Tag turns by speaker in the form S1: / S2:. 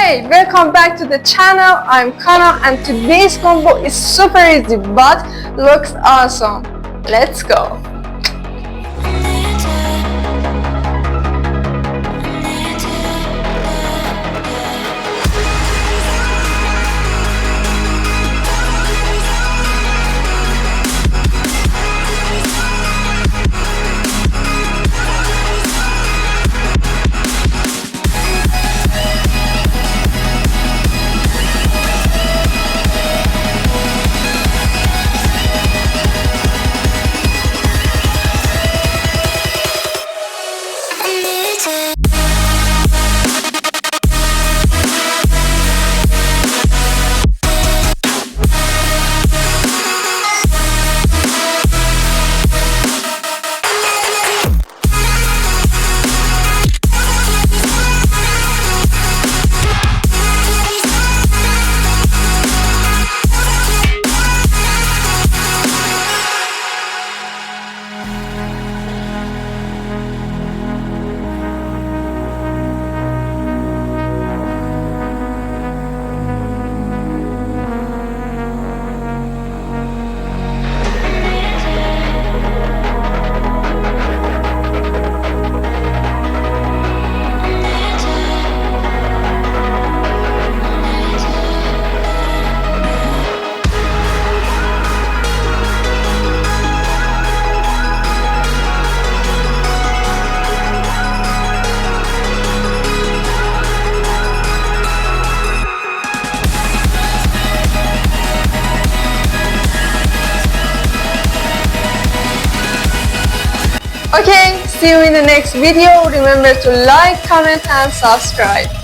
S1: Hey, welcome back to the channel. I'm Kana and today's combo is super easy but looks awesome. Let's go. Okay, see you in the next video. Remember to like, comment and subscribe.